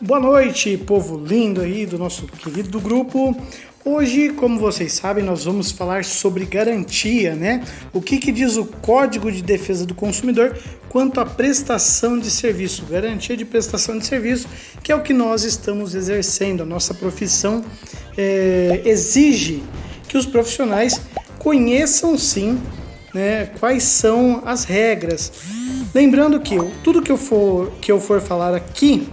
Boa noite, povo lindo aí do nosso querido grupo. Hoje, como vocês sabem, nós vamos falar sobre garantia, né? O que diz o Código de Defesa do Consumidor quanto à prestação de serviço, garantia de prestação de serviço, que é o que nós estamos exercendo. A nossa profissão exige que os profissionais conheçam sim, né, quais são as regras. Lembrando que tudo que eu for falar aqui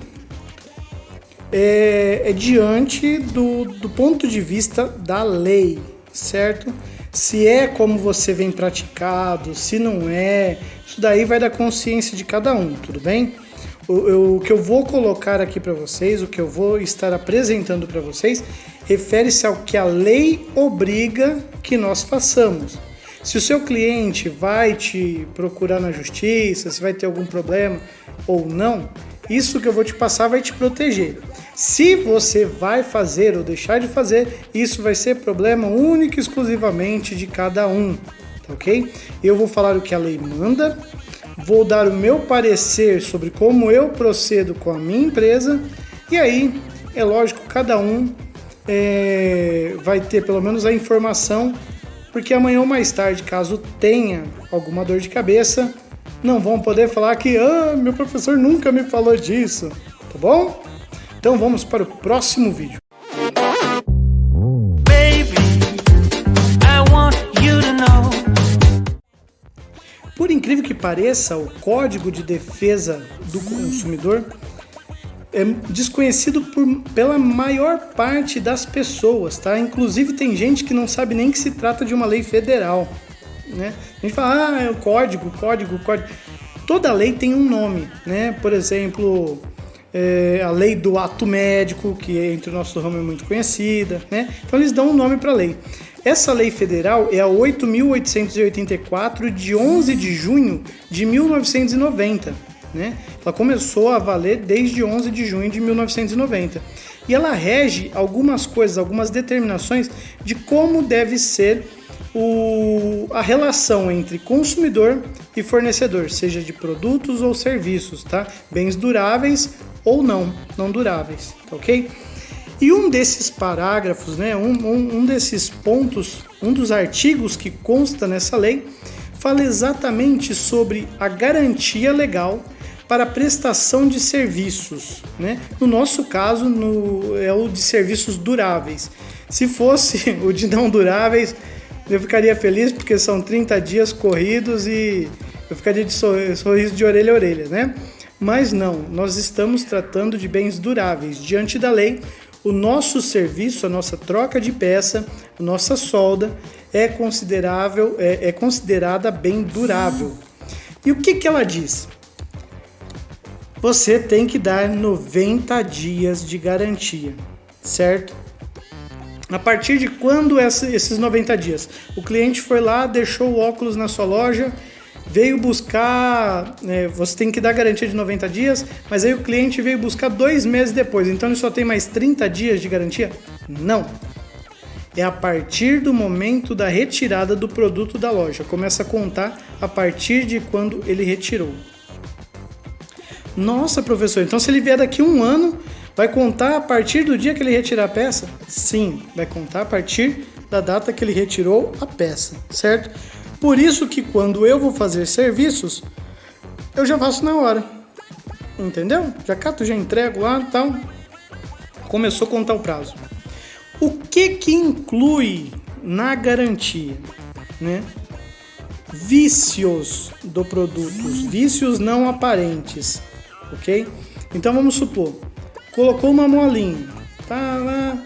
é diante do ponto de vista da lei, certo? Se é como você vem praticado, se não é, isso daí vai da consciência de cada um, tudo bem? O que eu vou colocar aqui para vocês, o que eu vou estar apresentando para vocês, refere-se ao que a lei obriga que nós façamos. Se o seu cliente vai te procurar na justiça, se vai ter algum problema ou não, isso que eu vou te passar vai te proteger. Se você vai fazer ou deixar de fazer, isso vai ser problema único e exclusivamente de cada um, tá ok? Eu vou falar o que a lei manda, vou dar o meu parecer sobre como eu procedo com a minha empresa, e aí, é lógico, cada um vai ter pelo menos a informação, porque amanhã ou mais tarde, caso tenha alguma dor de cabeça, não vão poder falar que meu professor nunca me falou disso, tá bom? Então vamos para o próximo vídeo. Baby, I want you to know. Por incrível que pareça, o Código de Defesa do Consumidor é desconhecido pela maior parte das pessoas, tá? Inclusive tem gente que não sabe nem que se trata de uma lei federal, né? A gente fala, é o código. Toda lei tem um nome, né? Por exemplo, a lei do ato médico, que entre o nosso ramo é muito conhecida, né? Então eles dão um nome para a lei. Essa lei federal é a 8.884 de 11 de junho de 1990, né? Ela começou a valer desde 11 de junho de 1990. E ela rege algumas coisas, algumas determinações de como deve ser a relação entre consumidor e fornecedor, seja de produtos ou serviços, tá? Bens duráveis ou não duráveis, tá ok? E um desses parágrafos, né, um desses pontos, um dos artigos que consta nessa lei, fala exatamente sobre a garantia legal para a prestação de serviços, né? No nosso caso, é o de serviços duráveis. Se fosse o de não duráveis, eu ficaria feliz porque são 30 dias corridos e eu ficaria de sorriso de orelha a orelha, né? Mas não, nós estamos tratando de bens duráveis. Diante da lei, o nosso serviço, a nossa troca de peça, a nossa solda é considerada bem durável. E o que ela diz? Você tem que dar 90 dias de garantia, certo? A partir de quando esses 90 dias? O cliente foi lá, deixou o óculos na sua loja, veio buscar, você tem que dar garantia de 90 dias, mas aí o cliente veio buscar 2 meses depois, então ele só tem mais 30 dias de garantia? Não. É a partir do momento da retirada do produto da loja. Começa a contar a partir de quando ele retirou. Nossa, professor, então se ele vier daqui 1 ano, vai contar a partir do dia que ele retirar a peça? Sim, vai contar a partir da data que ele retirou a peça, certo? Por isso que quando eu vou fazer serviços, eu já faço na hora, entendeu? Já cato, já entrego lá e tal. Começou a contar o prazo. O que inclui na garantia, né? Vícios do produto, vícios não aparentes, ok? Então vamos supor, colocou uma molinha, tá lá,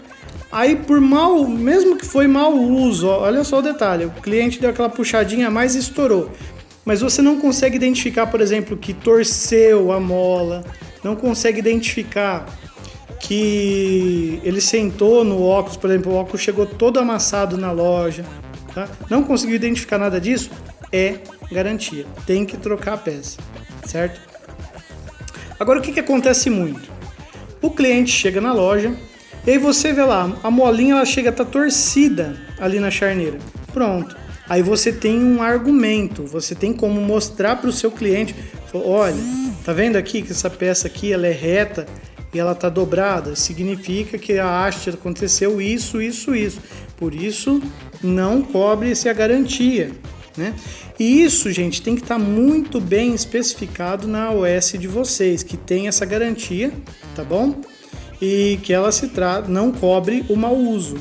aí mesmo que foi mau uso, olha só o detalhe, o cliente deu aquela puxadinha a mais e estourou, mas você não consegue identificar, por exemplo, que torceu a mola, não consegue identificar que ele sentou no óculos, por exemplo, o óculos chegou todo amassado na loja, tá? Não conseguiu identificar nada disso, é garantia, tem que trocar a peça, certo? Agora o que acontece muito? O cliente chega na loja e aí você vê lá, a molinha ela chega a estar torcida ali na charneira. Pronto. Aí você tem um argumento, você tem como mostrar para o seu cliente, olha, tá vendo aqui que essa peça aqui ela é reta, e ela está dobrada, significa que a haste aconteceu isso. Por isso, não cobre-se a garantia, né? E isso, gente, tem que estar muito bem especificado na OS de vocês, que tem essa garantia, tá bom? E que ela não cobre o mau uso,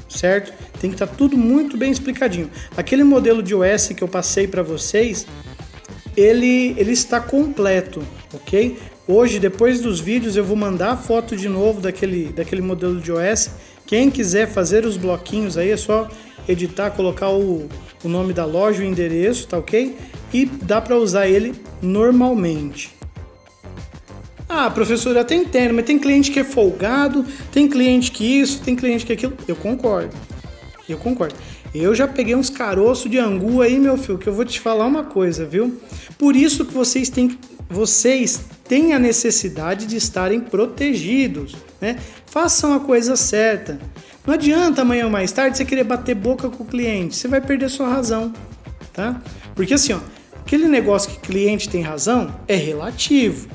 certo? Tem que estar tudo muito bem explicadinho. Aquele modelo de OS que eu passei para vocês, ele está completo, ok? Hoje, depois dos vídeos, eu vou mandar a foto de novo daquele modelo de OS. Quem quiser fazer os bloquinhos aí, é só editar, colocar o nome da loja, o endereço, tá ok? E dá para usar ele normalmente. Ah, professor, eu até entendo, mas tem cliente que é folgado, tem cliente que isso, tem cliente que aquilo. Eu concordo. Eu já peguei uns caroços de angu aí, meu filho, que eu vou te falar uma coisa, viu? Por isso que vocês têm a necessidade de estarem protegidos, né? Façam a coisa certa. Não adianta amanhã ou mais tarde você querer bater boca com o cliente, você vai perder sua razão, tá? Porque assim, ó, aquele negócio que cliente tem razão é relativo,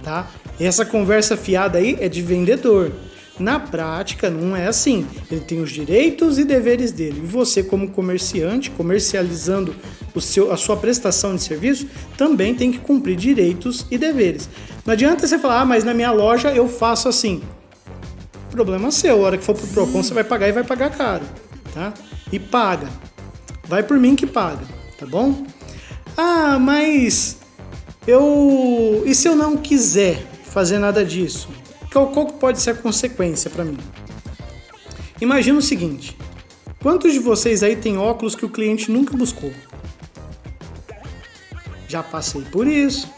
tá? Essa conversa fiada aí é de vendedor. Na prática não é assim, ele tem os direitos e deveres dele, e você como comerciante, comercializando a sua prestação de serviço, também tem que cumprir direitos e deveres. Não adianta você falar, mas na minha loja eu faço assim. Problema seu, a hora que for pro Procon você vai pagar e vai pagar caro, tá? E paga, vai por mim que paga, tá bom? Ah, mas e se eu não quiser fazer nada disso? Qual pode ser a consequência para mim? Imagina o seguinte, quantos de vocês aí tem óculos que o cliente nunca buscou? Já passei por isso.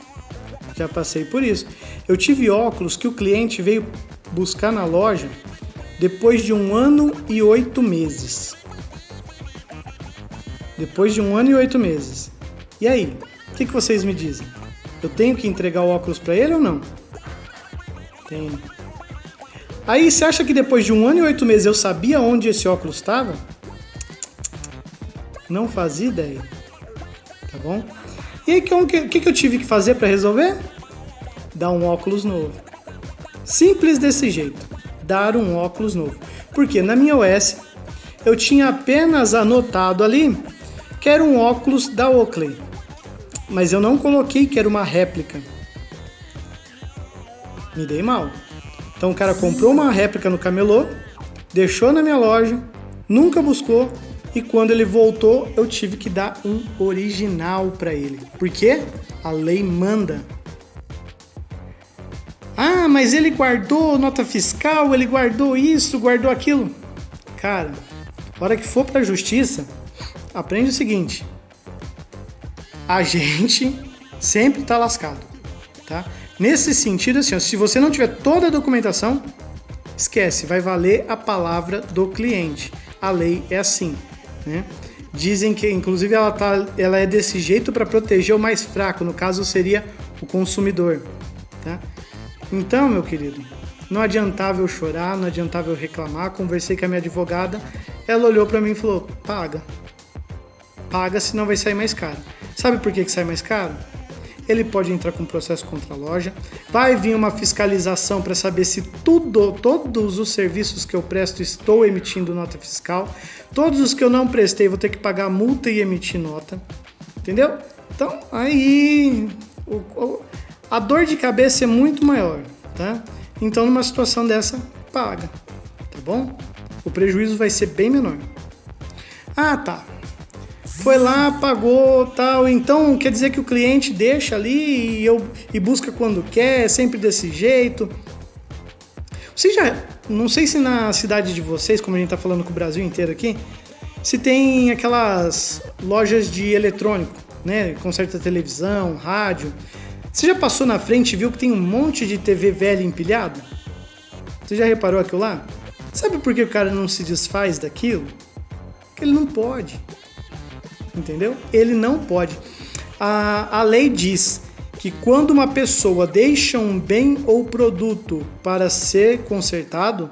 Eu tive óculos que o cliente veio buscar na loja depois de 1 ano e 8 meses. E aí, o que vocês me dizem? Eu tenho que entregar o óculos para ele ou não? Tenho. Aí, você acha que depois de 1 ano e 8 meses eu sabia onde esse óculos estava? Não fazia ideia. Tá bom? E aí, o que eu tive que fazer para resolver? Dar um óculos novo. Simples desse jeito. Dar um óculos novo. Porque na minha OS eu tinha apenas anotado ali que era um óculos da Oakley. Mas eu não coloquei que era uma réplica. Me dei mal. Então o cara comprou uma réplica no camelô, deixou na minha loja, nunca buscou, e quando ele voltou eu tive que dar um original para ele. Por quê? A lei manda. Ah, mas ele guardou nota fiscal, ele guardou isso, guardou aquilo. Cara, na hora que for para a justiça, aprende o seguinte: a gente sempre tá lascado, tá? Nesse sentido, assim, ó, se você não tiver toda a documentação, esquece, vai valer a palavra do cliente. A lei é assim, né? Dizem que, inclusive, ela é desse jeito para proteger o mais fraco, no caso seria o consumidor, tá? Então, meu querido, não adiantava eu chorar, não adiantava eu reclamar. Conversei com a minha advogada, ela olhou para mim e falou: paga, senão vai sair mais caro. Sabe por que sai mais caro? Ele pode entrar com processo contra a loja, vai vir uma fiscalização para saber se todos os serviços que eu presto estou emitindo nota fiscal, todos os que eu não prestei vou ter que pagar multa e emitir nota, entendeu? Então aí a dor de cabeça é muito maior, tá? Então numa situação dessa, paga, tá bom? O prejuízo vai ser bem menor. Ah, tá. Foi lá, pagou, tal, então quer dizer que o cliente deixa ali e busca quando quer, é sempre desse jeito. Não sei se na cidade de vocês, como a gente tá falando com o Brasil inteiro aqui, se tem aquelas lojas de eletrônico, né, conserta televisão, rádio. Você já passou na frente e viu que tem um monte de TV velha empilhado? Você já reparou aquilo lá? Sabe por que o cara não se desfaz daquilo? Porque ele não pode. Entendeu? Ele não pode. A lei diz que quando uma pessoa deixa um bem ou produto para ser consertado,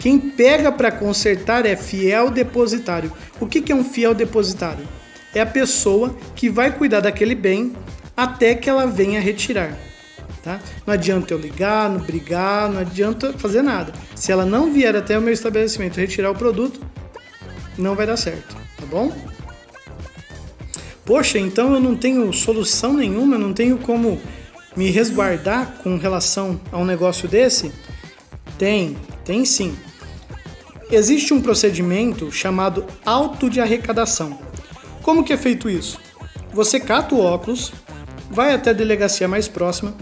quem pega para consertar é fiel depositário. O que é um fiel depositário? É a pessoa que vai cuidar daquele bem até que ela venha retirar. Tá? Não adianta eu ligar, não brigar, não adianta fazer nada. Se ela não vier até o meu estabelecimento retirar o produto, não vai dar certo, tá bom? Poxa, então eu não tenho solução nenhuma, eu não tenho como me resguardar com relação a um negócio desse? Tem sim. Existe um procedimento chamado auto de arrecadação. Como que é feito isso? Você cata o óculos, vai até a delegacia mais próxima,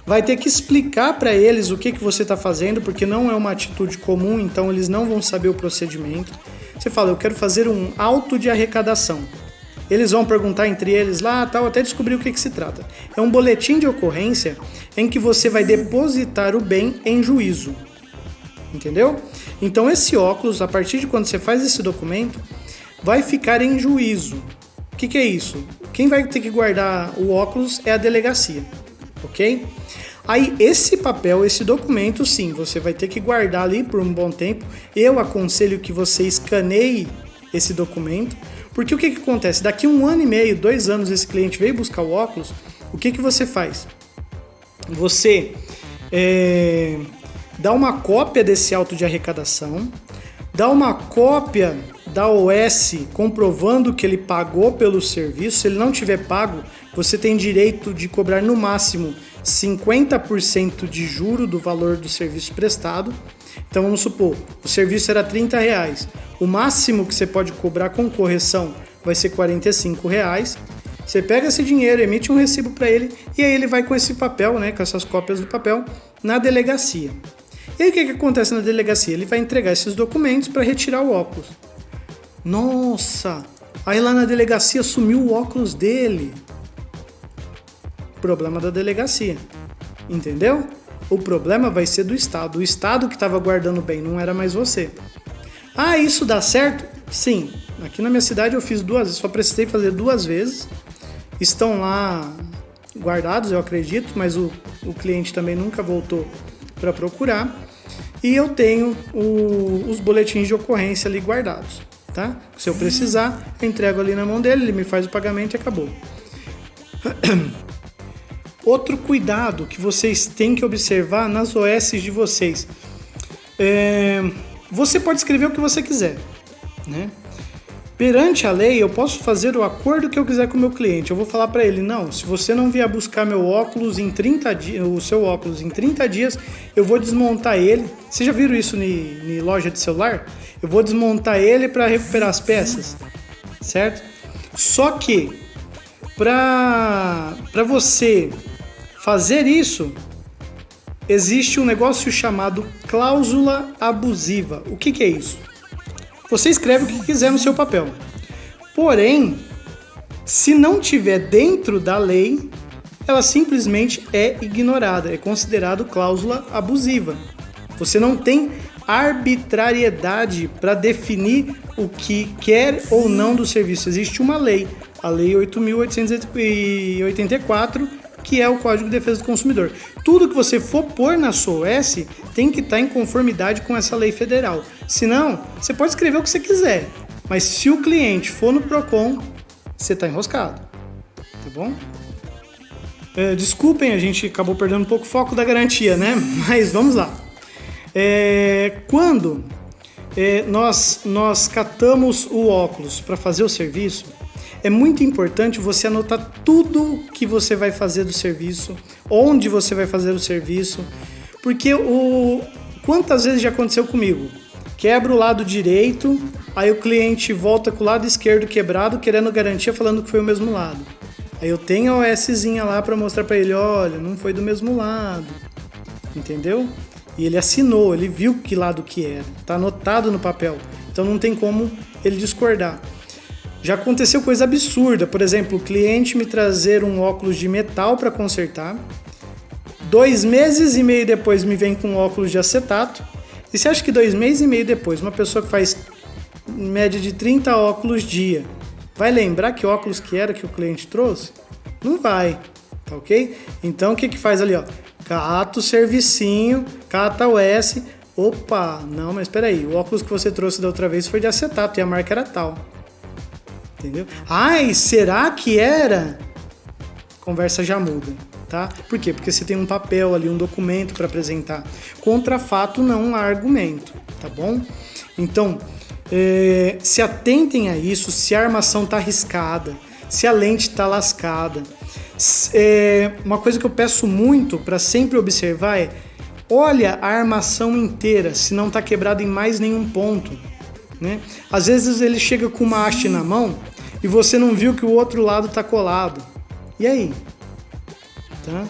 vai ter que explicar para eles o que você está fazendo, porque não é uma atitude comum, então eles não vão saber o procedimento. Você fala, eu quero fazer um auto de arrecadação. Eles vão perguntar entre eles lá, tal, até descobrir o que se trata. É um boletim de ocorrência em que você vai depositar o bem em juízo. Entendeu? Então esse óculos, a partir de quando você faz esse documento, vai ficar em juízo. O que é isso? Quem vai ter que guardar o óculos é a delegacia, ok? Aí esse papel, esse documento, sim, você vai ter que guardar ali por um bom tempo. Eu aconselho que você escaneie esse documento, porque o que acontece? Daqui 1 ano e meio, 2 anos, esse cliente veio buscar o óculos, o que você faz? Você dá uma cópia desse auto de arrecadação, dá uma cópia da OS comprovando que ele pagou pelo serviço. Se ele não tiver pago, você tem direito de cobrar no máximo 50% de juro do valor do serviço prestado. Então vamos supor, o serviço era R$30, o máximo que você pode cobrar com correção vai ser R$45. Você pega esse dinheiro, emite um recibo para ele e aí ele vai com esse papel, né, com essas cópias do papel, na delegacia. E aí o que acontece na delegacia? Ele vai entregar esses documentos para retirar o óculos. Nossa, aí lá na delegacia sumiu o óculos dele. Problema da delegacia, entendeu? O problema vai ser do Estado. O Estado que estava guardando bem, não era mais você. Ah, isso dá certo? Sim. Aqui na minha cidade eu fiz 2 vezes, só precisei fazer 2 vezes. Estão lá guardados, eu acredito, mas o cliente também nunca voltou para procurar. E eu tenho os boletins de ocorrência ali guardados, tá? Se eu precisar, eu entrego ali na mão dele, ele me faz o pagamento e acabou. Outro cuidado que vocês têm que observar nas OS de vocês. Você pode escrever o que você quiser, né? Perante a lei, eu posso fazer o acordo que eu quiser com o meu cliente. Eu vou falar para ele, não, se você não vier buscar meu óculos em 30 dias, o seu óculos em 30 dias, eu vou desmontar ele. Vocês já viram isso em loja de celular? Eu vou desmontar ele para recuperar as peças, certo? Só que, para você fazer isso, existe um negócio chamado cláusula abusiva. O que é isso? Você escreve o que quiser no seu papel. Porém, se não tiver dentro da lei, ela simplesmente é ignorada, é considerado cláusula abusiva. Você não tem arbitrariedade para definir o que quer ou não do serviço. Existe uma lei, a Lei 8.884, que é o Código de Defesa do Consumidor. Tudo que você for pôr na sua OS tem que estar em conformidade com essa lei federal. Senão, você pode escrever o que você quiser, mas se o cliente for no PROCON, você está enroscado, tá bom? Desculpem, a gente acabou perdendo um pouco o foco da garantia, né? Mas vamos lá. Quando nós catamos o óculos para fazer o serviço, é muito importante você anotar tudo que você vai fazer do serviço, onde você vai fazer o serviço, porque quantas vezes já aconteceu comigo? Quebra o lado direito, aí o cliente volta com o lado esquerdo quebrado, querendo garantia, falando que foi o mesmo lado. Aí eu tenho a OSzinha lá para mostrar para ele, olha, não foi do mesmo lado, entendeu? E ele assinou, ele viu que lado que era, tá anotado no papel, então não tem como ele discordar. Já aconteceu coisa absurda, por exemplo, o cliente me trazer um óculos de metal para consertar, 2 meses e meio depois me vem com um óculos de acetato, e você acha que 2 meses e meio depois, uma pessoa que faz média de 30 óculos dia, vai lembrar que óculos que era que o cliente trouxe? Não vai, tá ok? Então o que faz ali, ó? Cata o servicinho, cata o S, opa, não, mas espera aí, o óculos que você trouxe da outra vez foi de acetato e a marca era tal. Entendeu? Ai, será que era? Conversa já muda, tá? Por quê? Porque você tem um papel ali, um documento para apresentar. Contra fato não há argumento, tá bom? Então, se atentem a isso, se a armação está arriscada, se a lente está lascada. Uma coisa que eu peço muito para sempre observar é: olha a armação inteira, se não está quebrado em mais nenhum ponto, né? Às vezes ele chega com uma haste na mão e você não viu que o outro lado está colado. E aí? Tá?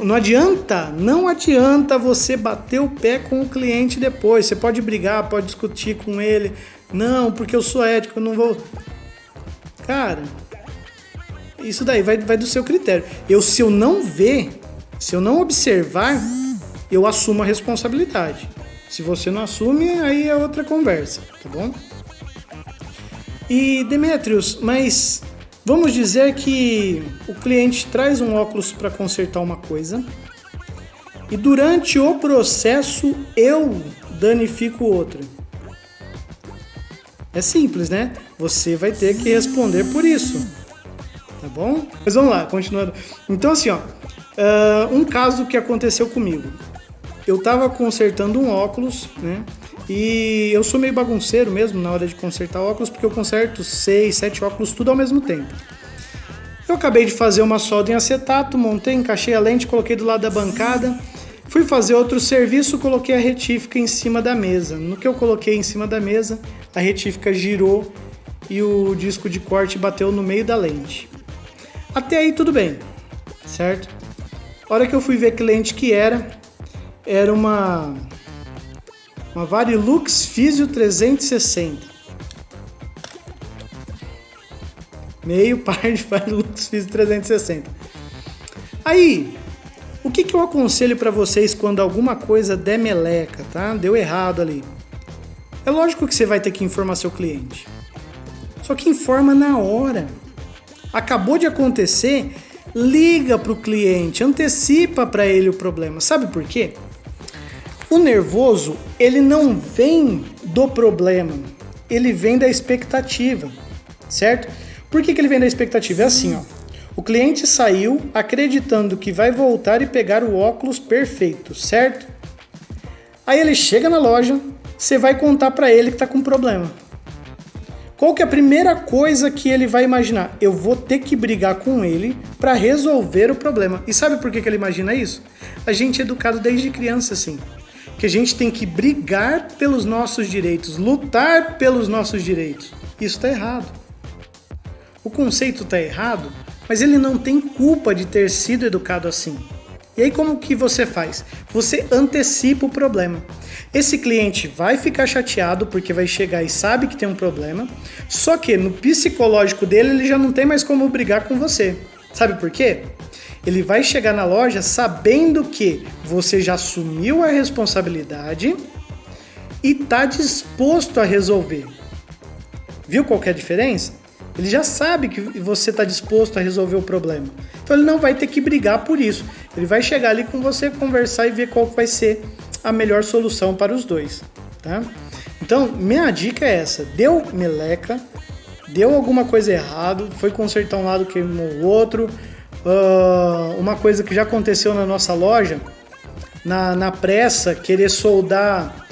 Não adianta você bater o pé com o cliente depois. Você pode brigar, pode discutir com ele. Não, porque eu sou ético, eu não vou... Cara, isso daí vai do seu critério. Se eu não ver, se eu não observar, eu assumo a responsabilidade. Se você não assume, aí é outra conversa, tá bom? E, Demetrios, mas vamos dizer que o cliente traz um óculos para consertar uma coisa e durante o processo eu danifico outra. É simples, né? Você vai ter que responder por isso, tá bom? Mas vamos lá, continuando. Então assim, um caso que aconteceu comigo. Eu estava consertando um óculos, né? E eu sou meio bagunceiro mesmo na hora de consertar óculos, porque eu conserto 6, 7 óculos tudo ao mesmo tempo. Eu acabei de fazer uma solda em acetato, montei, encaixei a lente, coloquei do lado da bancada, fui fazer outro serviço, coloquei a retífica em cima da mesa. No que eu coloquei em cima da mesa, a retífica girou e o disco de corte bateu no meio da lente. Até aí tudo bem, certo? A hora que eu fui ver que lente que era uma Varilux Physio 360. Meio par de Varilux Physio 360. Aí, o que eu aconselho para vocês quando alguma coisa der meleca, tá? Deu errado ali. É lógico que você vai ter que informar seu cliente. Só que informa na hora. Acabou de acontecer, liga para o cliente, antecipa para ele o problema. Sabe por quê? O nervoso, ele não vem do problema, ele vem da expectativa, certo? Por que ele vem da expectativa? É assim, o cliente saiu acreditando que vai voltar e pegar o óculos perfeito, certo? Aí ele chega na loja, você vai contar para ele que está com problema. Qual que é a primeira coisa que ele vai imaginar? Eu vou ter que brigar com ele para resolver o problema. E sabe por que ele imagina isso? A gente é educado desde criança assim. Que a gente tem que brigar pelos nossos direitos, lutar pelos nossos direitos. Isso está errado. O conceito está errado, mas ele não tem culpa de ter sido educado assim. E aí como que você faz? Você antecipa o problema. Esse cliente vai ficar chateado porque vai chegar e sabe que tem um problema, só que no psicológico dele ele já não tem mais como brigar com você. Sabe por quê? Ele vai chegar na loja sabendo que você já assumiu a responsabilidade e está disposto a resolver. Viu qual que é a diferença? Ele já sabe que você está disposto a resolver o problema. Então ele não vai ter que brigar por isso. Ele vai chegar ali com você, conversar e ver qual vai ser a melhor solução para os dois. Tá? Então, minha dica é essa. Deu meleca, deu alguma coisa errada, foi consertar um lado, queimou o outro. Uma coisa que já aconteceu na nossa loja, na pressa, querer soldar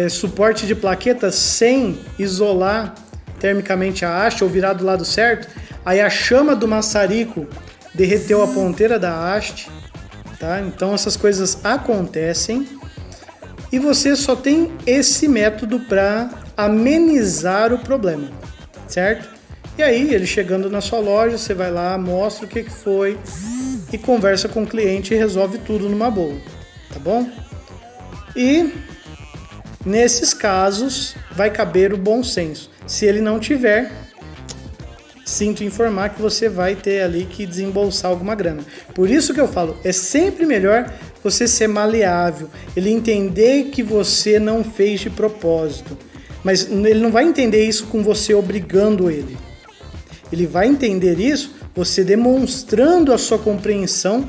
suporte de plaqueta sem isolar termicamente a haste ou virar do lado certo, aí a chama do maçarico derreteu a ponteira da haste, tá? Então essas coisas acontecem e você só tem esse método para amenizar o problema, certo? E aí, ele chegando na sua loja, você vai lá, mostra o que foi e conversa com o cliente e resolve tudo numa boa, tá bom? E nesses casos vai caber o bom senso. Se ele não tiver, sinto informar que você vai ter ali que desembolsar alguma grana. Por isso que eu falo, é sempre melhor você ser maleável, ele entender que você não fez de propósito, mas ele não vai entender isso com você obrigando ele. Ele vai entender isso você demonstrando a sua compreensão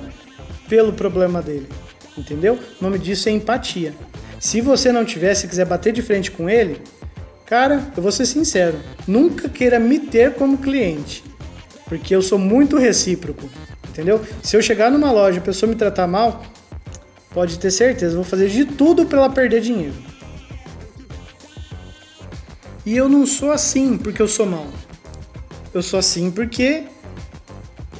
pelo problema dele, entendeu? O nome disso é empatia. Se você não tiver, se quiser bater de frente com ele, cara, eu vou ser sincero, nunca queira me ter como cliente, porque eu sou muito recíproco, entendeu? Se eu chegar numa loja e a pessoa me tratar mal, pode ter certeza, eu vou fazer de tudo para ela perder dinheiro. E eu não sou assim porque eu sou mal. Eu sou assim porque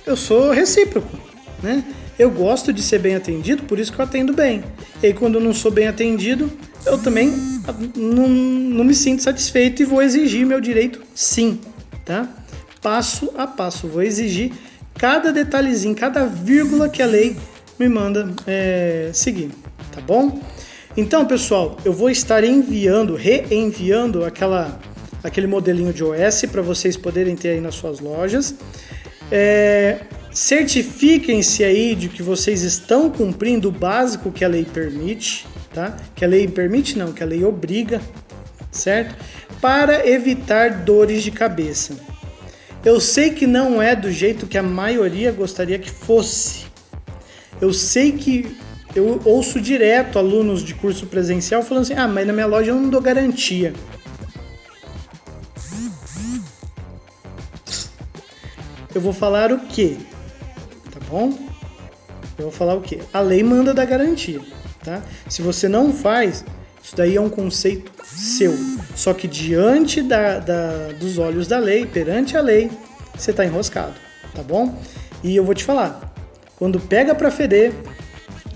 eu sou recíproco, né? Eu gosto de ser bem atendido, por isso que eu atendo bem. E aí, quando eu não sou bem atendido, eu também não me sinto satisfeito e vou exigir meu direito sim, tá? Passo a passo, vou exigir cada detalhezinho, cada vírgula que a lei me manda seguir, tá bom? Então, pessoal, eu vou estar reenviando aquele modelinho de OS para vocês poderem ter aí nas suas lojas. Certifiquem-se aí de que vocês estão cumprindo o básico que a lei permite, tá? Que a lei permite não, que a lei obriga, certo? Para evitar dores de cabeça. Eu sei que não é do jeito que a maioria gostaria que fosse. Eu sei que eu ouço direto alunos de curso presencial falando assim, mas na minha loja eu não dou garantia. Eu vou falar o quê? Tá bom? Eu vou falar o quê? A lei manda dar garantia, tá? Se você não faz, isso daí é um conceito seu. Só que diante dos olhos da lei, perante a lei, você tá enroscado, tá bom? E eu vou te falar, quando pega pra feder,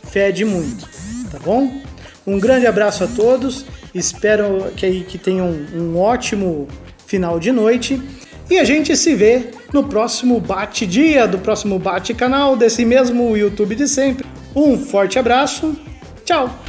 fede muito, tá bom? Um grande abraço a todos, espero que tenham um ótimo final de noite. E a gente se vê no próximo Bate-Dia, do próximo Bate-Canal, desse mesmo YouTube de sempre. Um forte abraço, tchau!